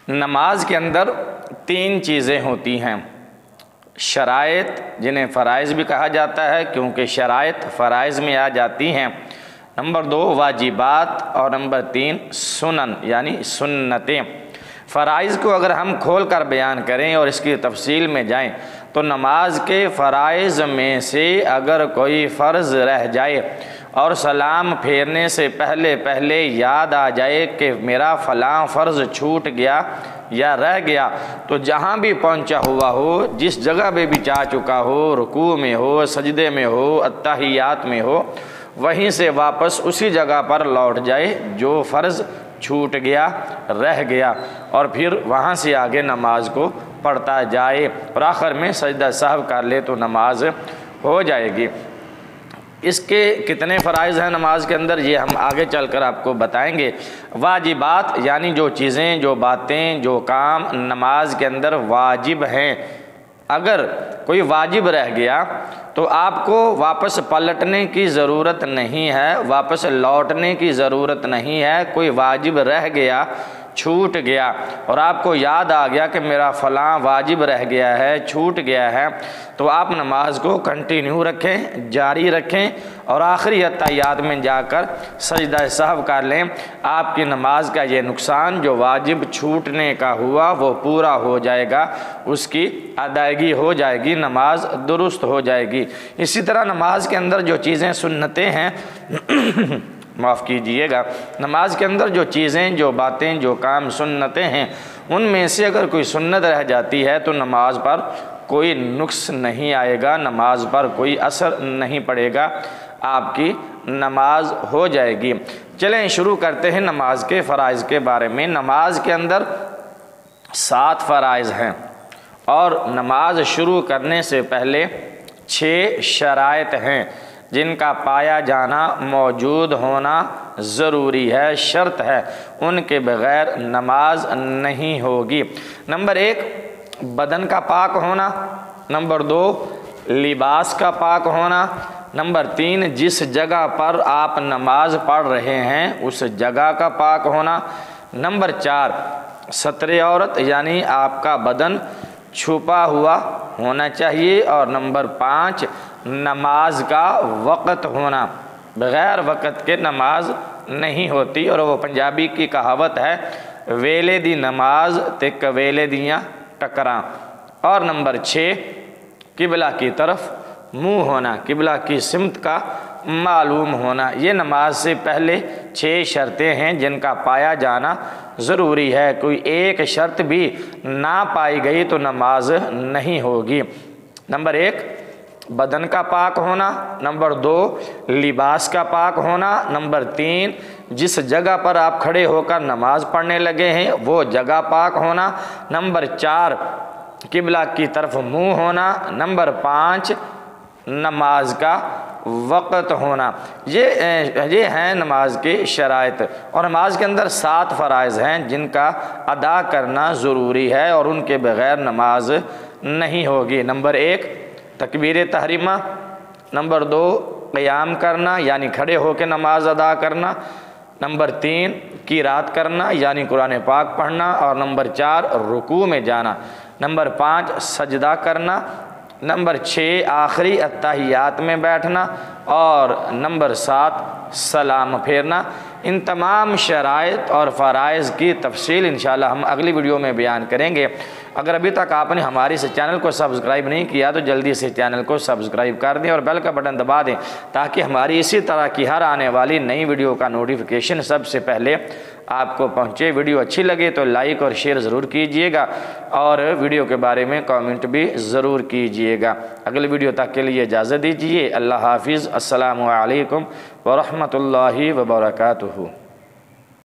نماز کے اندر تین چیزیں ہوتی ہیں، شرائط جنہیں فرائض بھی کہا جاتا ہے کیونکہ شرائط فرائض میں آ جاتی ہیں، نمبر 2 واجبات، اور نمبر 3 سنن یعنی سنتیں۔ فرائض کو اگر ہم کھول کر بیان کریں اور اس کی تفصیل میں جائیں تو نماز کے فرائض میں سے اگر کوئی فرض رہ جائے اور سلام پھیرنے سے پہلے یاد آ جائے کہ میرا فلاں فرض چھوٹ گیا یا رہ گیا، تو جہاں بھی پہنچا ہوا ہو، جس جگہ پہ بھی جا چکا ہو، رکوع میں ہو، سجدے میں ہو، اتحیات میں ہو، وہیں سے واپس اسی جگہ پر لوٹ جائے جو فرض چھوٹ گیا، رہ گیا، اور پھر وہاں سے آگے نماز کو پڑھتا جائے اور آخر میں سجدہ سہو کر لے تو نماز ہو جائے گی۔ اس کے کتنے فرائض ہیں نماز کے اندر، یہ ہم آگے چل کر آپ کو بتائیں گے۔ واجبات یعنی جو چیزیں، جو باتیں، جو کام نماز کے اندر واجب ہیں، اگر کوئی واجب رہ گیا تو آپ کو واپس پلٹنے کی ضرورت نہیں ہے، واپس لوٹنے کی ضرورت نہیں ہے۔ کوئی واجب رہ گیا، چھوٹ گیا، اور آپ کو یاد آ گیا کہ میرا فلاں واجب رہ گیا ہے، چھوٹ گیا ہے، تو آپ نماز کو کنٹینیو رکھیں، جاری رکھیں، اور آخری اتحیات میں جا کر سجدہ سہو کر لیں۔ آپ کی نماز کا یہ نقصان جو واجب چھوٹنے کا ہوا وہ پورا ہو جائے گا، اس کی ادائیگی ہو جائے گی، نماز درست ہو جائے گی۔ اسی طرح نماز کے اندر جو چیزیں سنتیں ہیں معاف کیجئے گا، نماز کے اندر جو چیزیں، جو باتیں، جو کام سنتیں ہیں، ان میں سے اگر کوئی سنت رہ جاتی ہے تو نماز پر کوئی نقص نہیں آئے گا، نماز پر کوئی اثر نہیں پڑے گا، آپ کی نماز ہو جائے گی۔ چلیں شروع کرتے ہیں نماز کے فرائض کے بارے میں۔ نماز کے اندر 7 فرائض ہیں، اور نماز شروع کرنے سے پہلے 6 شرائط ہیں جن کا پایا جانا، موجود ہونا ضروری ہے، شرط ہے، ان کے بغیر نماز نہیں ہوگی۔ نمبر 1 بدن کا پاک ہونا، نمبر 2 لباس کا پاک ہونا، نمبر 3 جس جگہ پر آپ نماز پڑھ رہے ہیں اس جگہ کا پاک ہونا، نمبر 4 ستر عورت یعنی آپ کا بدن چھپا ہوا ہونا چاہیے، اور نمبر 5 نماز کا وقت ہونا، بغیر وقت کے نماز نہیں ہوتی، اور وہ پنجابی کی کہاوت ہے ویلے دی نماز تے کویلے دیاں ٹکراں۔ اور نمبر 6 قبلہ کی طرف منہ ہونا، قبلہ کی سمت کا معلوم ہونا۔ یہ نماز سے پہلے 6 شرطیں ہیں جن کا پایا جانا ضروری ہے، کوئی ایک شرط بھی نہ پائی گئی تو نماز نہیں ہوگی۔ نمبر 1 بدن کا پاک ہونا، نمبر 2 لباس کا پاک ہونا، نمبر 3 جس جگہ پر آپ کھڑے ہو کر نماز پڑھنے لگے ہیں وہ جگہ پاک ہونا، نمبر 4 قبلہ کی طرف منہ ہونا، نمبر 5 نماز کا وقت ہونا۔ یہ ہیں نماز کی شرائط، اور نماز کے اندر 7 فرائض ہیں جن کا ادا کرنا ضروری ہے اور ان کے بغیر نماز نہیں ہوگی۔ نمبر 1 تکبیر تحریمہ، نمبر 2 قیام کرنا یعنی کھڑے ہو کے نماز ادا کرنا، نمبر 3 قرات کرنا یعنی قرآن پاک پڑھنا، اور نمبر 4 رکوع میں جانا، نمبر 5 سجدہ کرنا، نمبر 6 آخری اتحیات میں بیٹھنا، اور نمبر 7 سلام پھیرنا۔ ان تمام شرائط اور فرائض کی تفصیل انشاءاللہ ہم اگلی ویڈیو میں بیان کریں گے۔ اگر ابھی تک آپ نے ہماری اس چینل کو سبسکرائب نہیں کیا تو جلدی سے چینل کو سبسکرائب کر دیں اور بیل کا بٹن دبا دیں تاکہ ہماری اسی طرح کی ہر آنے والی نئی ویڈیو کا نوٹیفیکیشن سب سے پہلے آپ کو پہنچے۔ ویڈیو اچھی لگے تو لائک اور شیئر ضرور کیجئے گا، اور ویڈیو کے بارے میں کامنٹ بھی ضرور کیجئے گا۔ اگلی ویڈیو تک کے لیے اجازت دیجئے۔ اللہ حافظ۔ السلام علیکم ورحمۃ اللہ وبرکاتہ۔